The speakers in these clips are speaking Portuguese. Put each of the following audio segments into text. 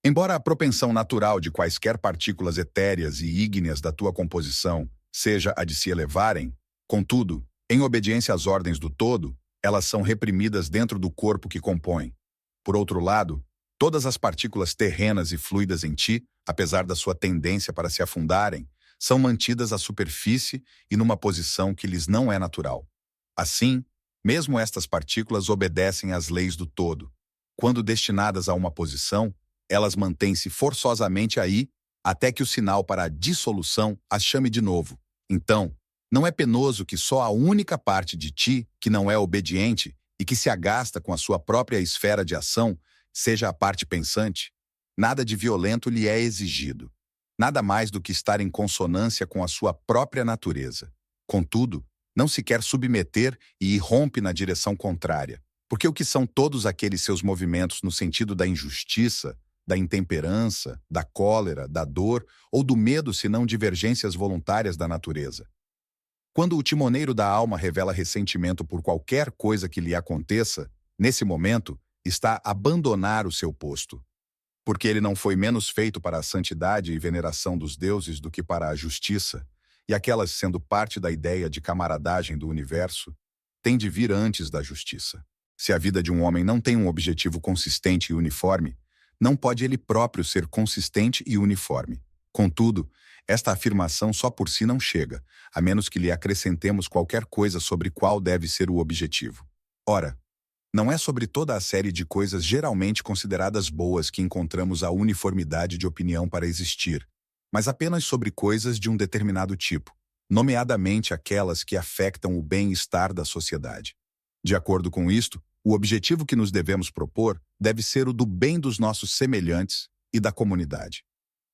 Embora a propensão natural de quaisquer partículas etéreas e ígneas da tua composição seja a de se elevarem, contudo, em obediência às ordens do todo, elas são reprimidas dentro do corpo que compõem. Por outro lado, todas as partículas terrenas e fluidas em ti, apesar da sua tendência para se afundarem, são mantidas à superfície e numa posição que lhes não é natural. Assim, mesmo estas partículas obedecem às leis do todo. Quando destinadas a uma posição, elas mantêm-se forçosamente aí até que o sinal para a dissolução as chame de novo. Então, não é penoso que só a única parte de ti que não é obediente e que se agasta com a sua própria esfera de ação seja a parte pensante? Nada de violento lhe é exigido. Nada mais do que estar em consonância com a sua própria natureza. Contudo, não se quer submeter e irrompe na direção contrária, porque o que são todos aqueles seus movimentos no sentido da injustiça, da intemperança, da cólera, da dor ou do medo senão divergências voluntárias da natureza? Quando o timoneiro da alma revela ressentimento por qualquer coisa que lhe aconteça, nesse momento, está a abandonar o seu posto. Porque ele não foi menos feito para a santidade e veneração dos deuses do que para a justiça, e aquelas sendo parte da ideia de camaradagem do universo, têm de vir antes da justiça. Se a vida de um homem não tem um objetivo consistente e uniforme, não pode ele próprio ser consistente e uniforme. Contudo, esta afirmação só por si não chega, a menos que lhe acrescentemos qualquer coisa sobre qual deve ser o objetivo. Ora, não é sobre toda a série de coisas geralmente consideradas boas que encontramos a uniformidade de opinião para existir, mas apenas sobre coisas de um determinado tipo, nomeadamente aquelas que afetam o bem-estar da sociedade. De acordo com isto, o objetivo que nos devemos propor deve ser o do bem dos nossos semelhantes e da comunidade.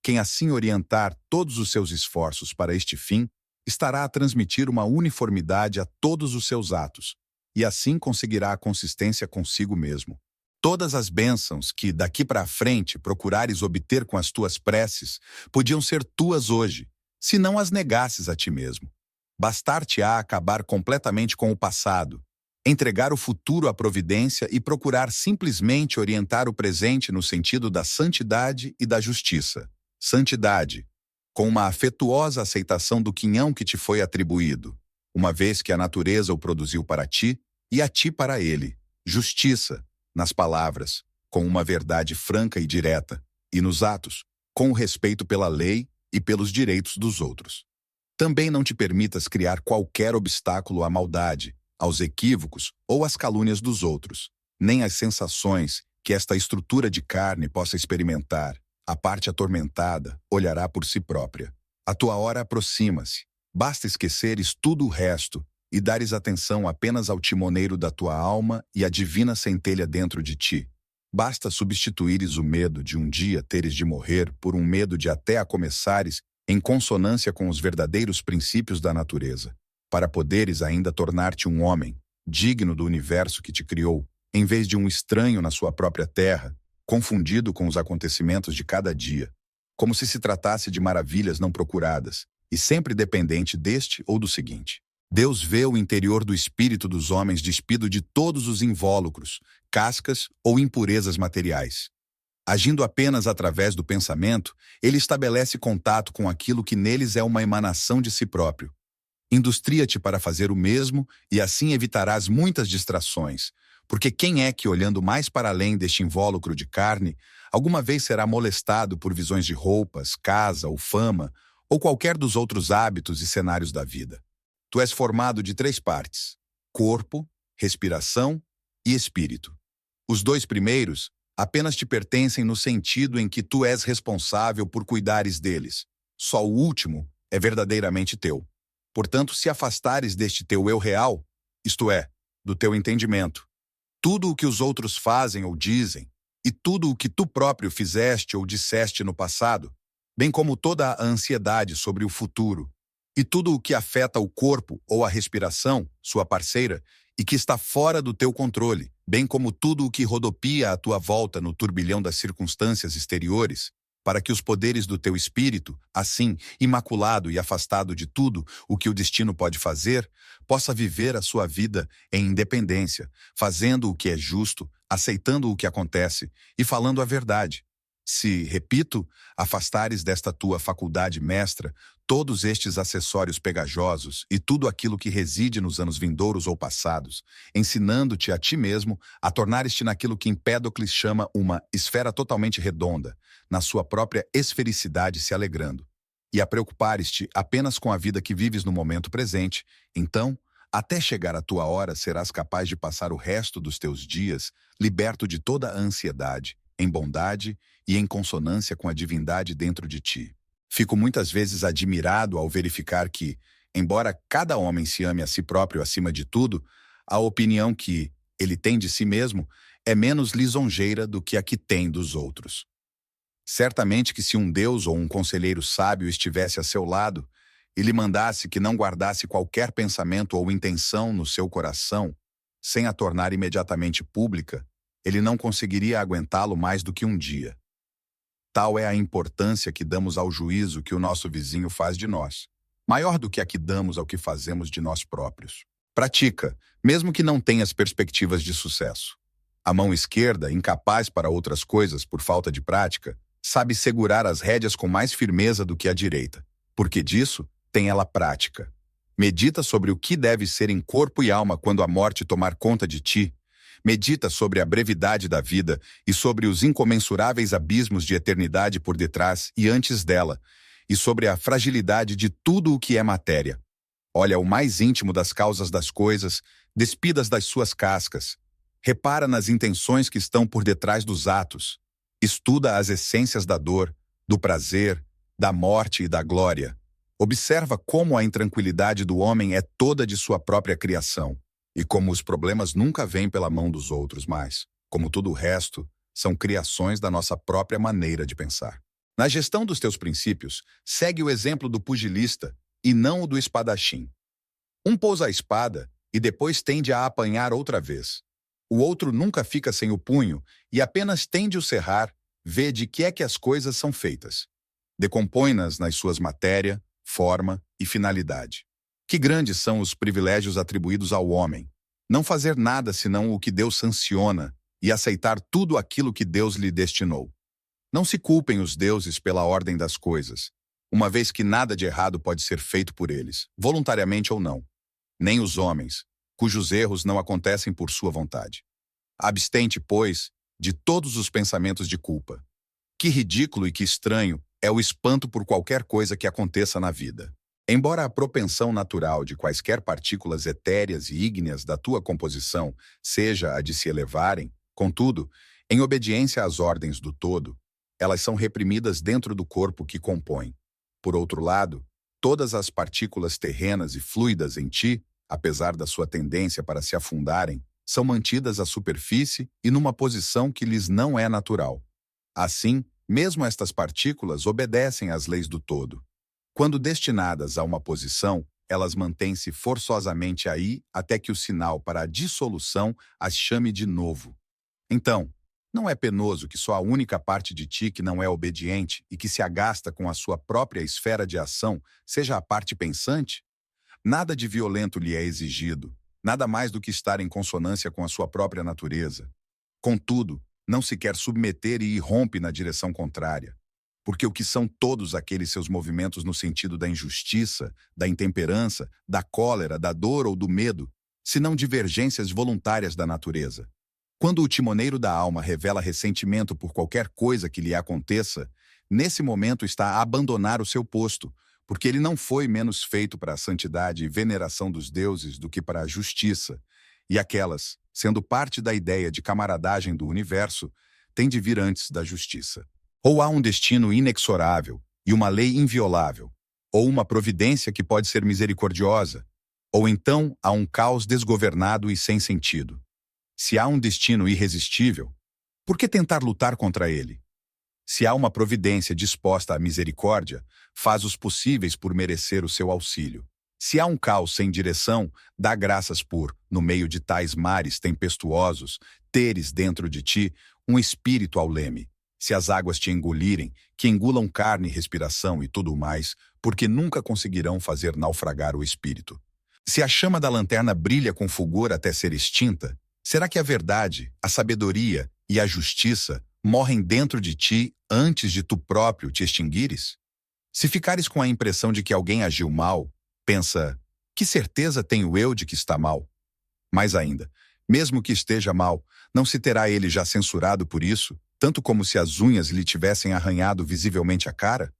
Quem assim orientar todos os seus esforços para este fim, estará a transmitir uma uniformidade a todos os seus atos, e assim conseguirá a consistência consigo mesmo. Todas as bênçãos que, daqui para frente, procurares obter com as tuas preces, podiam ser tuas hoje, se não as negasses a ti mesmo. Bastar-te-á acabar completamente com o passado, entregar o futuro à providência e procurar simplesmente orientar o presente no sentido da santidade e da justiça. Santidade, com uma afetuosa aceitação do quinhão que te foi atribuído, uma vez que a natureza o produziu para ti e a ti para ele. Justiça, nas palavras, com uma verdade franca e direta, e nos atos, com o respeito pela lei e pelos direitos dos outros. Também não te permitas criar qualquer obstáculo à maldade, aos equívocos ou às calúnias dos outros, nem às sensações que esta estrutura de carne possa experimentar. A parte atormentada olhará por si própria. A tua hora aproxima-se. Basta esqueceres tudo o resto e dares atenção apenas ao timoneiro da tua alma e à divina centelha dentro de ti. Basta substituíres o medo de um dia teres de morrer por um medo de até a começares em consonância com os verdadeiros princípios da natureza, para poderes ainda tornar-te um homem, digno do universo que te criou, em vez de um estranho na sua própria terra, confundido com os acontecimentos de cada dia, como se tratasse de maravilhas não procuradas, e sempre dependente deste ou do seguinte. Deus vê o interior do espírito dos homens despido de todos os invólucros, cascas ou impurezas materiais. Agindo apenas através do pensamento, ele estabelece contato com aquilo que neles é uma emanação de si próprio. Industria-te para fazer o mesmo e assim evitarás muitas distrações, porque quem é que, olhando mais para além deste invólucro de carne, alguma vez será molestado por visões de roupas, casa ou fama, ou qualquer dos outros hábitos e cenários da vida? Tu és formado de 3 partes: corpo, respiração e espírito. Os 2 primeiros apenas te pertencem no sentido em que tu és responsável por cuidares deles. Só o último é verdadeiramente teu. Portanto, se afastares deste teu eu real, isto é, do teu entendimento, tudo o que os outros fazem ou dizem, e tudo o que tu próprio fizeste ou disseste no passado, bem como toda a ansiedade sobre o futuro, e tudo o que afeta o corpo ou a respiração, sua parceira, e que está fora do teu controle, bem como tudo o que rodopia à tua volta no turbilhão das circunstâncias exteriores, para que os poderes do teu espírito, assim, imaculado e afastado de tudo o que o destino pode fazer, possa viver a sua vida em independência, fazendo o que é justo, aceitando o que acontece e falando a verdade. Se, repito, afastares desta tua faculdade mestra todos estes acessórios pegajosos e tudo aquilo que reside nos anos vindouros ou passados, ensinando-te a ti mesmo a tornares-te naquilo que Empédocles chama uma esfera totalmente redonda, na sua própria esfericidade se alegrando, e a preocupares-te apenas com a vida que vives no momento presente, então, até chegar a tua hora, serás capaz de passar o resto dos teus dias liberto de toda a ansiedade, em bondade e em consonância com a divindade dentro de ti. Fico muitas vezes admirado ao verificar que, embora cada homem se ame a si próprio acima de tudo, a opinião que ele tem de si mesmo é menos lisonjeira do que a que tem dos outros. Certamente que se um Deus ou um conselheiro sábio estivesse a seu lado e lhe mandasse que não guardasse qualquer pensamento ou intenção no seu coração, sem a tornar imediatamente pública, ele não conseguiria aguentá-lo mais do que um dia. Tal é a importância que damos ao juízo que o nosso vizinho faz de nós, maior do que a que damos ao que fazemos de nós próprios. Pratica, mesmo que não tenhas perspectivas de sucesso. A mão esquerda, incapaz para outras coisas por falta de prática, sabe segurar as rédeas com mais firmeza do que a direita, porque disso tem ela prática. Medita sobre o que deve ser em corpo e alma quando a morte tomar conta de ti. Medita sobre a brevidade da vida e sobre os incomensuráveis abismos de eternidade por detrás e antes dela, e sobre a fragilidade de tudo o que é matéria. Olha o mais íntimo das causas das coisas, despidas das suas cascas. Repara nas intenções que estão por detrás dos atos. Estuda as essências da dor, do prazer, da morte e da glória. Observa como a intranquilidade do homem é toda de sua própria criação. E como os problemas nunca vêm pela mão dos outros, mas, como tudo o resto, são criações da nossa própria maneira de pensar. Na gestão dos teus princípios, segue o exemplo do pugilista e não o do espadachim. Um pousa a espada e depois tende a apanhar outra vez. O outro nunca fica sem o punho e apenas tende o cerrar, vê de que é que as coisas são feitas. Decompõe-nas nas suas matéria, forma e finalidade. Que grandes são os privilégios atribuídos ao homem. Não fazer nada senão o que Deus sanciona e aceitar tudo aquilo que Deus lhe destinou. Não se culpem os deuses pela ordem das coisas, uma vez que nada de errado pode ser feito por eles, voluntariamente ou não. Nem os homens, cujos erros não acontecem por sua vontade. Abstente, pois, de todos os pensamentos de culpa. Que ridículo e que estranho é o espanto por qualquer coisa que aconteça na vida. Embora a propensão natural de quaisquer partículas etéreas e ígneas da tua composição seja a de se elevarem, contudo, em obediência às ordens do todo, elas são reprimidas dentro do corpo que compõe. Por outro lado, todas as partículas terrenas e fluidas em ti, apesar da sua tendência para se afundarem, são mantidas à superfície e numa posição que lhes não é natural. Assim, mesmo estas partículas obedecem às leis do todo. Quando destinadas a uma posição, elas mantêm-se forçosamente aí até que o sinal para a dissolução as chame de novo. Então, não é penoso que só a única parte de ti que não é obediente e que se agasta com a sua própria esfera de ação seja a parte pensante? Nada de violento lhe é exigido, nada mais do que estar em consonância com a sua própria natureza. Contudo, não se quer submeter e irrompe na direção contrária. Porque o que são todos aqueles seus movimentos no sentido da injustiça, da intemperança, da cólera, da dor ou do medo, senão divergências voluntárias da natureza? Quando o timoneiro da alma revela ressentimento por qualquer coisa que lhe aconteça, nesse momento está a abandonar o seu posto, porque ele não foi menos feito para a santidade e veneração dos deuses do que para a justiça, e aquelas, sendo parte da ideia de camaradagem do universo, têm de vir antes da justiça. Ou há um destino inexorável e uma lei inviolável, ou uma providência que pode ser misericordiosa, ou então há um caos desgovernado e sem sentido. Se há um destino irresistível, por que tentar lutar contra ele? Se há uma providência disposta à misericórdia, faz os possíveis por merecer o seu auxílio. Se há um caos sem direção, dá graças por, no meio de tais mares tempestuosos, teres dentro de ti um espírito ao leme. Se as águas te engolirem, que engulam carne e respiração e tudo mais, porque nunca conseguirão fazer naufragar o espírito. Se a chama da lanterna brilha com fulgor até ser extinta, será que a verdade, a sabedoria e a justiça morrem dentro de ti antes de tu próprio te extinguires? Se ficares com a impressão de que alguém agiu mal, pensa, que certeza tenho eu de que está mal? Mais ainda, mesmo que esteja mal, não se terá ele já censurado por isso, tanto como se as unhas lhe tivessem arranhado visivelmente a cara?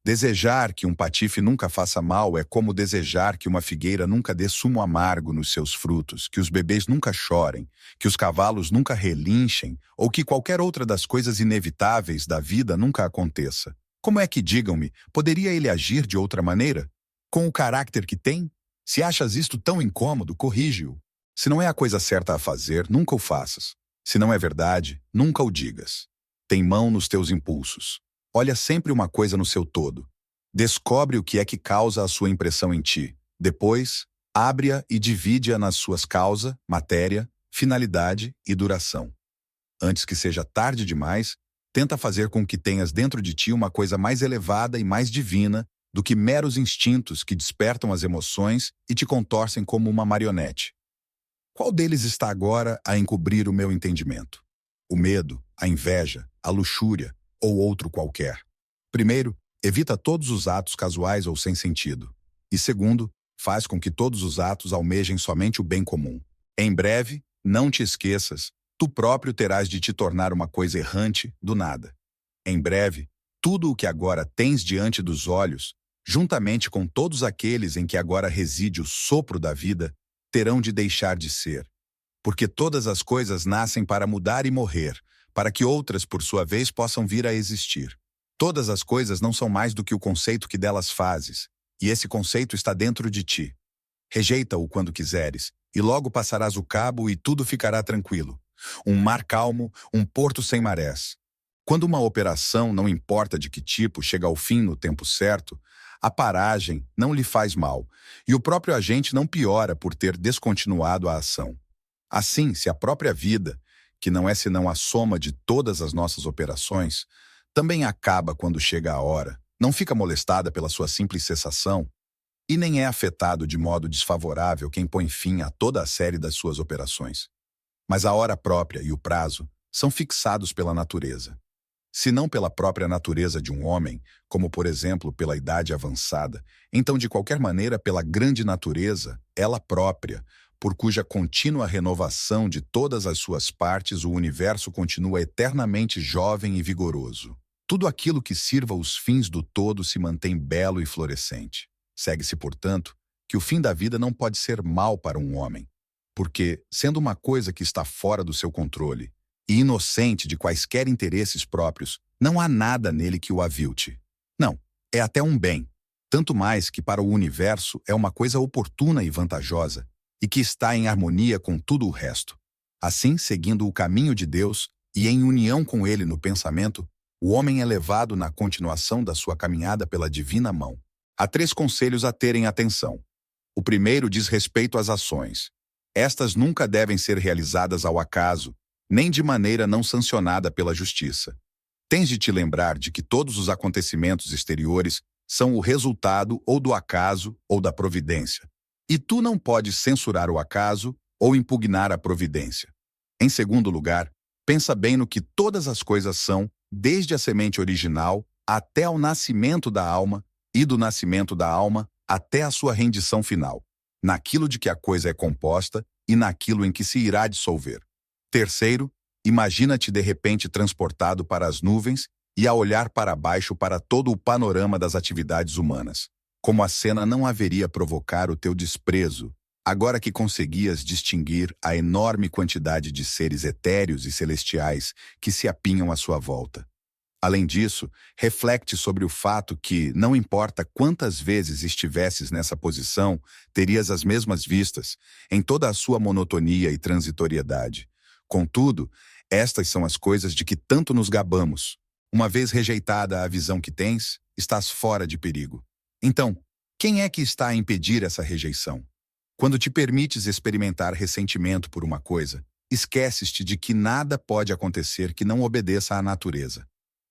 Desejar que um patife nunca faça mal é como desejar que uma figueira nunca dê sumo amargo nos seus frutos, que os bebês nunca chorem, que os cavalos nunca relinchem, ou que qualquer outra das coisas inevitáveis da vida nunca aconteça. Como é que, digam-me, poderia ele agir de outra maneira? Com o caráter que tem? Se achas isto tão incômodo, corrige-o. Se não é a coisa certa a fazer, nunca o faças. Se não é verdade, nunca o digas. Tem mão nos teus impulsos. Olha sempre uma coisa no seu todo. Descobre o que é que causa a sua impressão em ti. Depois, abre-a e divide-a nas suas causa, matéria, finalidade e duração. Antes que seja tarde demais, tenta fazer com que tenhas dentro de ti uma coisa mais elevada e mais divina do que meros instintos que despertam as emoções e te contorcem como uma marionete. Qual deles está agora a encobrir o meu entendimento? O medo, a inveja, a luxúria ou outro qualquer? Primeiro, evita todos os atos casuais ou sem sentido. E segundo, faz com que todos os atos almejem somente o bem comum. Em breve, não te esqueças, tu próprio terás de te tornar uma coisa errante do nada. Em breve, tudo o que agora tens diante dos olhos, juntamente com todos aqueles em que agora reside o sopro da vida, terão de deixar de ser. Porque todas as coisas nascem para mudar e morrer, para que outras, por sua vez, possam vir a existir. Todas as coisas não são mais do que o conceito que delas fazes, e esse conceito está dentro de ti. Rejeita-o quando quiseres, e logo passarás o cabo e tudo ficará tranquilo. Um mar calmo, um porto sem marés. Quando uma operação, não importa de que tipo, chega ao fim no tempo certo, a paragem não lhe faz mal, e o próprio agente não piora por ter descontinuado a ação. Assim, se a própria vida, que não é senão a soma de todas as nossas operações, também acaba quando chega a hora, não fica molestada pela sua simples cessação, e nem é afetado de modo desfavorável quem põe fim a toda a série das suas operações. Mas a hora própria e o prazo são fixados pela natureza. Se não pela própria natureza de um homem, como por exemplo pela idade avançada, então de qualquer maneira pela grande natureza, ela própria, por cuja contínua renovação de todas as suas partes o universo continua eternamente jovem e vigoroso. Tudo aquilo que sirva os fins do todo se mantém belo e florescente. Segue-se, portanto, que o fim da vida não pode ser mal para um homem, porque, sendo uma coisa que está fora do seu controle e inocente de quaisquer interesses próprios, não há nada nele que o avilte. Não, é até um bem, tanto mais que para o universo é uma coisa oportuna e vantajosa, e que está em harmonia com tudo o resto. Assim, seguindo o caminho de Deus e em união com ele no pensamento, o homem é levado na continuação da sua caminhada pela divina mão. Há 3 conselhos a terem atenção. O primeiro diz respeito às ações. Estas nunca devem ser realizadas ao acaso, nem de maneira não sancionada pela justiça. Tens de te lembrar de que todos os acontecimentos exteriores são o resultado ou do acaso ou da providência. E tu não podes censurar o acaso ou impugnar a providência. Em segundo lugar, pensa bem no que todas as coisas são, desde a semente original até ao nascimento da alma, e do nascimento da alma até a sua rendição final, naquilo de que a coisa é composta e naquilo em que se irá dissolver. Terceiro, imagina-te de repente transportado para as nuvens e a olhar para baixo para todo o panorama das atividades humanas. Como a cena não haveria provocar o teu desprezo, agora que conseguias distinguir a enorme quantidade de seres etéreos e celestiais que se apinham à sua volta. Além disso, reflete sobre o fato que, não importa quantas vezes estivesses nessa posição, terias as mesmas vistas, em toda a sua monotonia e transitoriedade. Contudo, estas são as coisas de que tanto nos gabamos. Uma vez rejeitada a visão que tens, estás fora de perigo. Então, quem é que está a impedir essa rejeição? Quando te permites experimentar ressentimento por uma coisa, esqueces-te de que nada pode acontecer que não obedeça à natureza.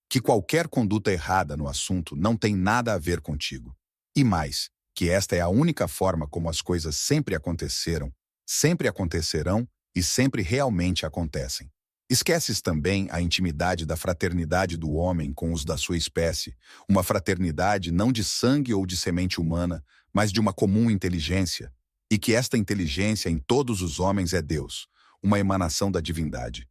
Que qualquer conduta errada no assunto não tem nada a ver contigo. E mais, que esta é a única forma como as coisas sempre aconteceram, sempre acontecerão e sempre realmente acontecem. Esqueces também a intimidade da fraternidade do homem com os da sua espécie, uma fraternidade não de sangue ou de semente humana, mas de uma comum inteligência, e que esta inteligência em todos os homens é Deus, uma emanação da divindade.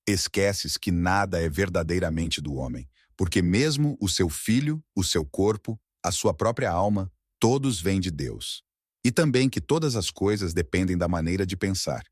Esqueces que nada é verdadeiramente do homem, porque mesmo o seu filho, o seu corpo, a sua própria alma, todos vêm de Deus. E também que todas as coisas dependem da maneira de pensar.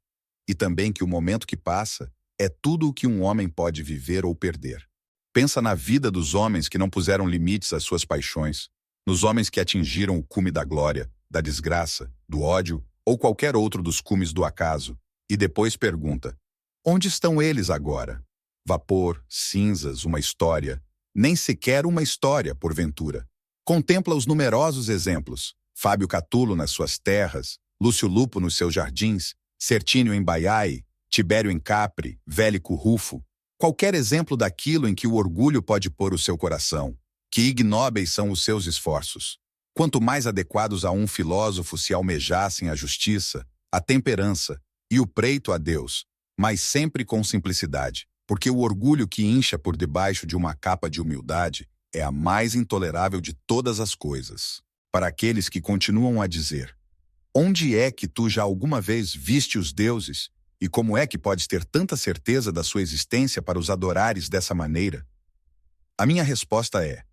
E também que o momento que passa é tudo o que um homem pode viver ou perder. Pensa na vida dos homens que não puseram limites às suas paixões, nos homens que atingiram o cume da glória, da desgraça, do ódio ou qualquer outro dos cumes do acaso, e depois pergunta: onde estão eles agora? Vapor, cinzas, uma história, nem sequer uma história, porventura. Contempla os numerosos exemplos: Fábio Catulo nas suas terras, Lúcio Lupo nos seus jardins, Sertínio em Baiae, Tibério em Capri, Vélico Rufo. Qualquer exemplo daquilo em que o orgulho pode pôr o seu coração. Que ignóbeis são os seus esforços. Quanto mais adequados a um filósofo se almejassem a justiça, a temperança e o preito a Deus, mas sempre com simplicidade, porque o orgulho que incha por debaixo de uma capa de humildade é a mais intolerável de todas as coisas. Para aqueles que continuam a dizer: onde é que tu já alguma vez viste os deuses? E como é que podes ter tanta certeza da sua existência para os adorares dessa maneira? A minha resposta é: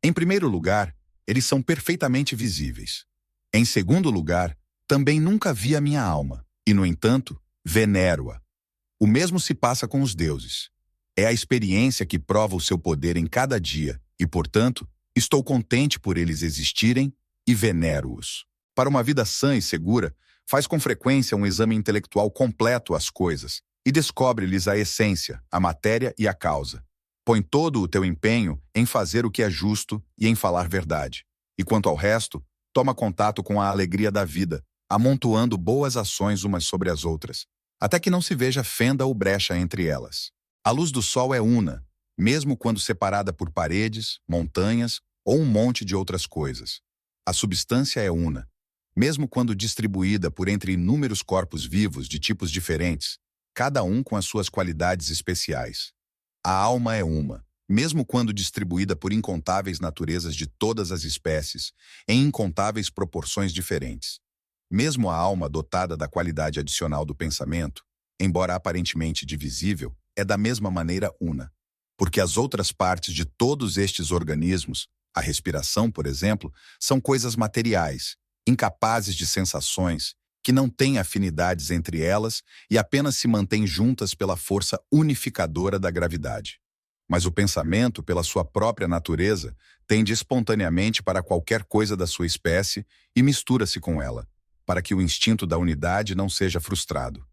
em primeiro lugar, eles são perfeitamente visíveis. Em segundo lugar, também nunca vi a minha alma, e, no entanto, venero-a. O mesmo se passa com os deuses. É a experiência que prova o seu poder em cada dia, e, portanto, estou contente por eles existirem e venero-os. Para uma vida sã e segura, faz com frequência um exame intelectual completo às coisas e descobre-lhes a essência, a matéria e a causa. Põe todo o teu empenho em fazer o que é justo e em falar verdade. E quanto ao resto, toma contato com a alegria da vida, amontoando boas ações umas sobre as outras, até que não se veja fenda ou brecha entre elas. A luz do sol é una, mesmo quando separada por paredes, montanhas ou um monte de outras coisas. A substância é una, mesmo quando distribuída por entre inúmeros corpos vivos de tipos diferentes, cada um com as suas qualidades especiais. A alma é uma, mesmo quando distribuída por incontáveis naturezas de todas as espécies, em incontáveis proporções diferentes. Mesmo a alma dotada da qualidade adicional do pensamento, embora aparentemente divisível, é da mesma maneira una, porque as outras partes de todos estes organismos, a respiração, por exemplo, são coisas materiais, incapazes de sensações, que não têm afinidades entre elas e apenas se mantêm juntas pela força unificadora da gravidade. Mas o pensamento, pela sua própria natureza, tende espontaneamente para qualquer coisa da sua espécie e mistura-se com ela, para que o instinto da unidade não seja frustrado.